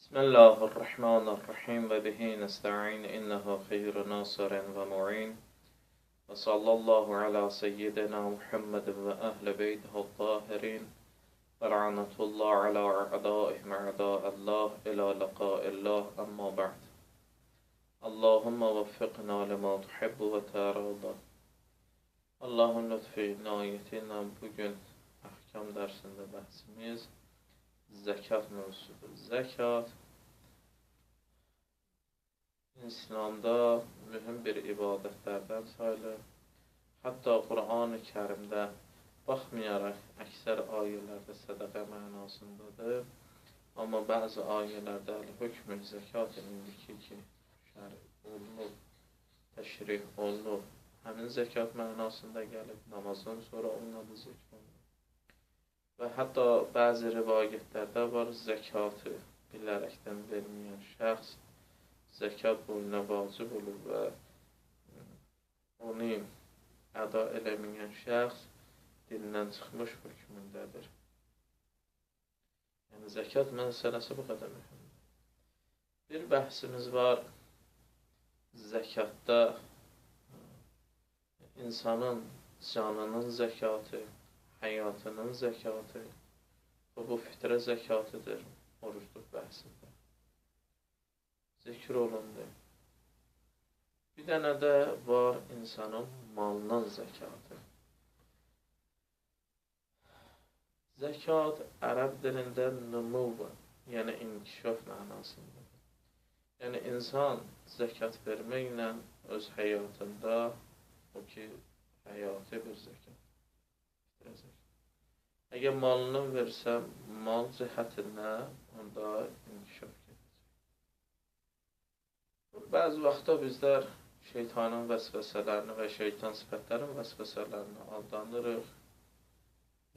Bismillahirrahmanirrahim ve bihi nesta'in innehu khayru nasirin ve mu'in ve sallallahu ala seyyidina Muhammedin ve ehl beytihi tahirin ve la'natullah ala a'daihim a'da'allah ila liqa'illah amma ba'd. Allahumma veffiqna lima tuhibbu ve tarada. Allah'ın lütfu inayetiyle bugün ahkam dersinde bahsimiz zekat mevzusudur. Zekat İslamda mühüm bir ibadətlərdən sayılır. Hətta Quran-ı Kərimdə baxmayaraq əksər ayələrdə sədaqə mənasındadır. Amma bəzi ayələrdə hökm-ü zəkat indiki ki, şəri olunub, təşrih olunub, həmin zəkat mənasında gəlib, namazdan sonra onun adı zikr olunur. Və hətta bəzi rivayətlərdə var, zəkatı bilərəkdən verməyən şəxs zəkat boyuna vacib olur və onu əda eləməyən şəxs dilindən çıxmış hökmündədir. Yəni, zəkat məsələsi bu qədər mühümdür. Bir bəhsimiz var, zəkatda insanın canının zəkatı, həyatının zəkatı və bu fitrə zəkatıdır, orucluq bəhsində. Zikr olundu. Bir dənə də var insanın malının zəkatı. Zəkat ərəb dilində numuv, yəni inkişaf mənasındadır. Yəni, insan zəkat verməklə öz həyatında o ki, həyatı bir zəkat. Əgər malını versə, mal cəhətindən onda inkişaf gedəcək. Bəzi vaxtda bizlər şeytanın vəsvəsələrini və şeytan sifətlərin vəsvəsələrini aldanırıq,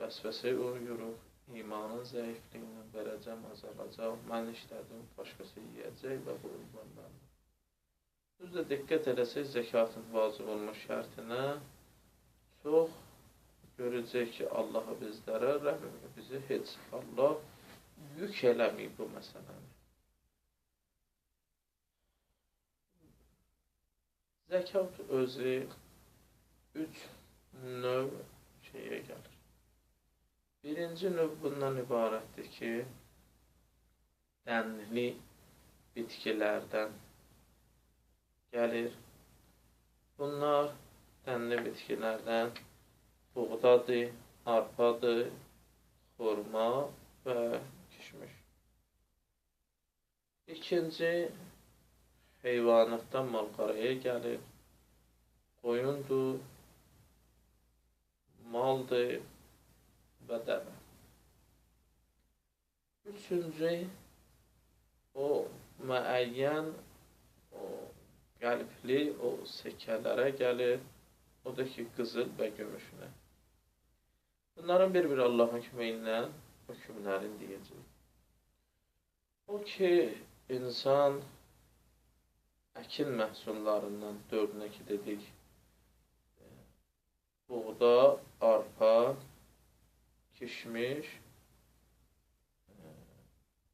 vəsvəsəyə uyuruq, imanın zəifliyinə verəcəm, azalacaq, mən işlədim, başqası yiyəcək və bu ünvanlardır. Düz də diqqət edəsək, zəkatın vacib olma şərtinə çox görəcək ki, Allah bizlərə rəhmə, bizi heç Allah yük eləməyib bu məsələni. Zəkat özü 3 növ şeyə gəlir. Birinci növ bundan ibarətdir ki, dənli bitkilərdən gəlir. Bunlar dənli bitkilərdən buğdadır, arpadır, xurma və kişmiş. İkinci, heyvanatdan mal-qaraya gəlir, qoyundur, maldır və dəvə. Üçüncü, o müəyyən, o qəlbli, o sekələrə gəlir, o da ki, qızıl və gümüşünə. Bunların bir-bir Allahın köməyi ilə hökmlərini deyəcək. O ki, insan əkin məhsullarından dördünə ki, dedik, buğda, arpa, kişmiş,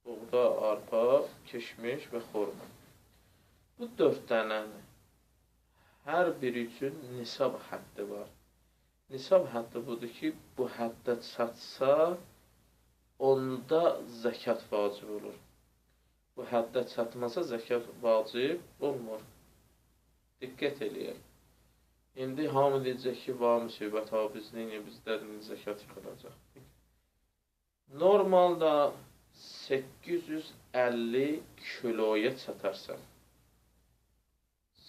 buğda, arpa, kişmiş və xurma. Bu 4 dənənin hər biri üçün nisab həddi var. Nisab həddi budur ki, bu həddə çatsa, onda zəkat vacib olur. Bu həddə çatmasa, zəkat vacib olmur. Diqqət eləyək. İndi hamı deyəcək ki, var müsibət, biz bizdən zəkat yıxılacaq. Normalda 850 kiloya çatarsan,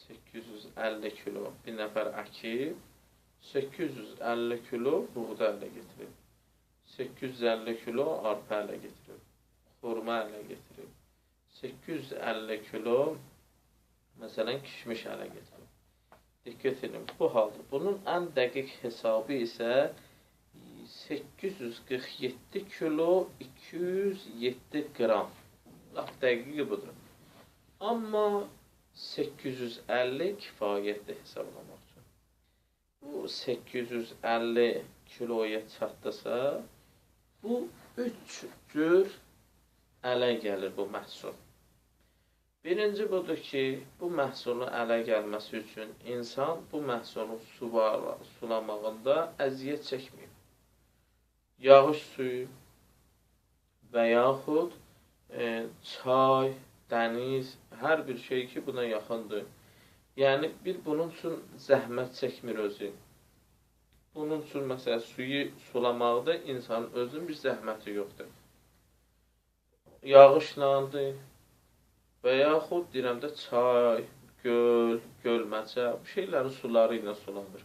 850 kilo bir nəfər əkib, 850 kilo buğda ələ getirib, 850 kilo arpa ələ getirib, xurma ələ getirib, 850 kilo məsələn kişmiş ələ getirib. Diqqət edin, bu haldır. Bunun ən dəqiq hesabı isə 847 kilo 207 qram. Laf dəqiqi budur. Amma 850 kifayətli hesablamaq üçün. Bu 850 kiloya çatdısa, bu 3 cür ələ gəlir bu məhsul? Birinci budur ki, bu məhsulun ələ gəlməsi üçün insan bu məhsulun sulamağında əziyyət çəkməyib. Yağış suyu və yaxud çay, dəniz, hər bir şey ki, buna yaxındır. Yəni, bir bunun üçün zəhmət çəkmir özü. Bunun üçün, məsələn, suyu sulamaqda insanın özünün bir zəhməti yoxdur. Yağışlandır və yaxud deyirəm də çay, göl, gölməcə, bu şeylərin suları ilə sulanır.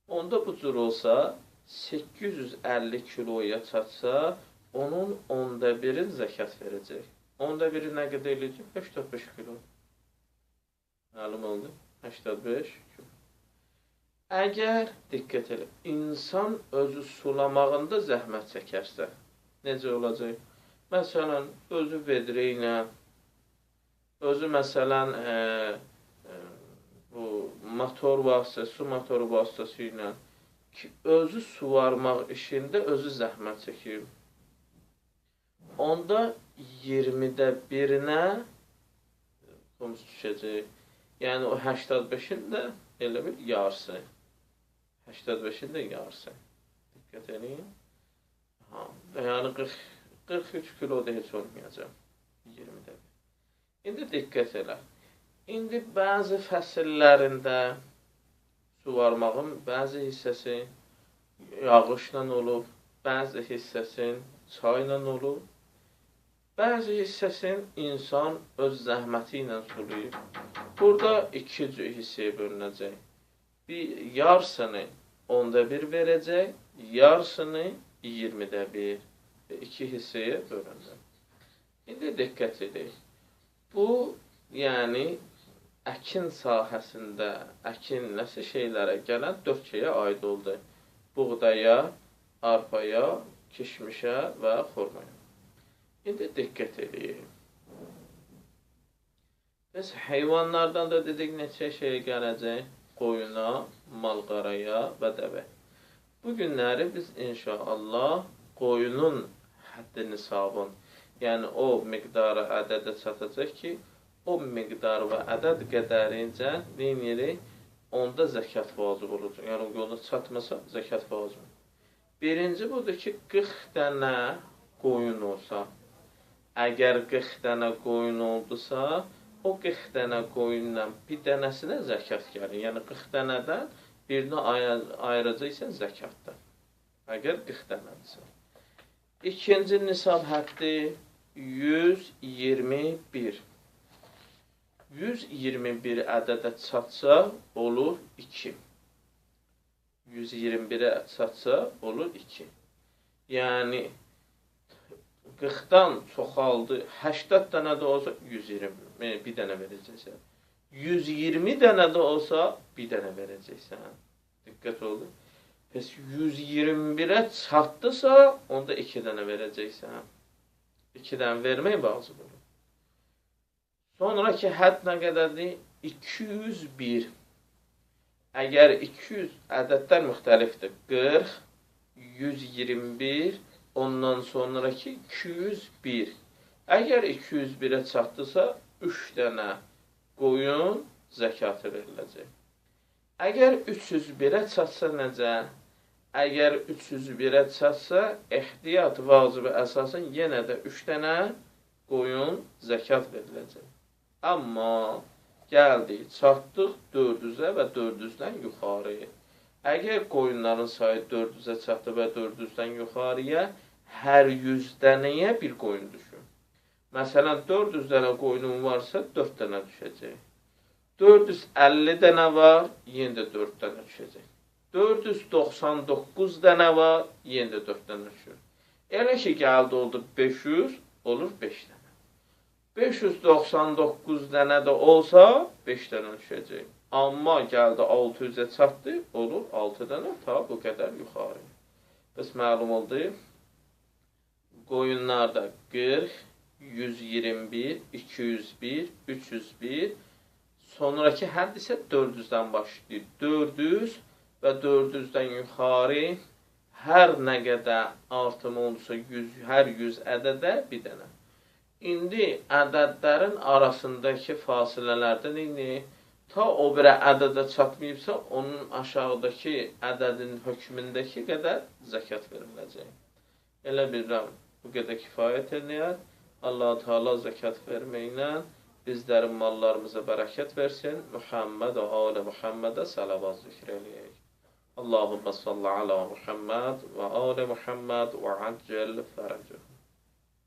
Onda bu cür olsa, 850 kiloya çatsa, onun 1/10 zəkat verəcək. 1/10 nə qədər eləyəcək? 85 kilo. Məlum oldu? 85 kilo. Əgər, diqqət elə, insan özü sulamağında zəhmət çəkərsə, necə olacaq? Məsələn, özü vedrə ilə, özü məsələn, bu motor vasitəsi, su motoru vasitəsi ilə ki, özü suvarmaq işində özü zəhmət çəkir. Onda 20/1-nə xums düşəcək. Yəni, o 85-in də elə bir yarısı. 85-in də yarısı. Diqqət edin. Yəni, 43 kilo da heç olmayacaq. 20/1. İndi diqqət elə. İndi bəzi fəsillərində suvarmağın bəzi hissəsi yağışla olub, bəzi hissəsin çayla olub, bəzi hissəsin insan öz zəhməti ilə sulayır. Burada iki hissəyə bölünəcək. Bir yarısını 1/10 verəcək, yarısını 20/1. İki hissəyə bölünəcək. İndi diqqət edək. Bu, yəni, əkin sahəsində, əkin nəsə şeylərə gələn 4 şeyə aid oldu. Buğdaya, arpaya, kişmişə və xurmaya. İndi diqqət edək. Biz heyvanlardan da dedik neçə şey gələcək? Qoyuna, malqaraya və dəvə. Bu günləri biz inşallah qoyunun həddi nisabın, yəni o miqdarı ədədə çatacaq ki, o miqdar və ədəd qədərincə deyirik, onda zəkat vacib olacaq. Yəni, o yolda çatmasa, zəkat vacib. Birinci budur ki, 40 dənə qoyun olsa, əgər 40 dənə qoyun oldusa, o 40 dənə qoyunla bir dənəsinə zəkat gəlir. Yəni, 40 dənədən birini ayıracaqsən zəkatdan. Əgər 40 dənədirsə. İkinci nisab həddi 121. 121 ədədə çatsa, olur 2. 121-ə çatsa, olur 2. Yəni, 40-dan çoxaldı, 80 dənə də olsa, 120, bir dənə verəcəksən. 120 dənə də olsa, bir dənə verəcəksən. Diqqət oldu. Pəs 121-ə çatdısa, onda 2 dənə verəcəksən. 2 dənə vermək vacib olur. Sonraki hədd nə qədərdir? 201. Əgər 200 ədədlər müxtəlifdir. 40, 121, ondan sonraki 201. Əgər 201-ə çatdısa, 3 dənə qoyun zəkatı veriləcək. Əgər 301-ə çatsa necə? Əgər 301-ə çatsa, ehtiyat vacibi əsasən yenə də 3 dənə qoyun zəkat veriləcək. Amma gəldik, çatdıq 400-ə və 400-dən yuxarı. Əgər qoyunların sayı 400-ə çatdı və 400-dən yuxarıya, hər 100 dənəyə bir qoyun düşür. Məsələn, 400 dənə qoyunun varsa, 4 dənə düşəcək. 450 dənə var, yenə də 4 dənə düşəcək. 499 dənə var, yenə də 4 dənə düşür. Elə ki, gəldi oldu 500, olur 5 dənə. 599 dənə də olsa, 5 dənə düşəcək. Amma gəldi 600-ə çatdı, olur 6 dənə, ta bu qədər yuxarı. Bəs məlum oldu, qoyunlarda 40, 121, 201, 301, sonraki hədd isə 400-dən başlayır. 400 və 400-dən yuxarı hər nə qədər artım olursa, hər 100 ədədə bir dənə. İndi ədədlərin arasındakı fasilələrdən ta o birə ədədə çatmayıbsa, onun aşağıdakı ədədin hökmündəki qədər zəkat veriləcək. Elə bilirəm, bu qədər kifayət eləyər. Allah-u Teala zəkat verməklə bizlərin mallarımıza bərəkət versin. Muhammed və alə Muhammedə salavat zikr eləyək. Allahümme salli ala Muhammed və alə Muhammed və accel fərəcə.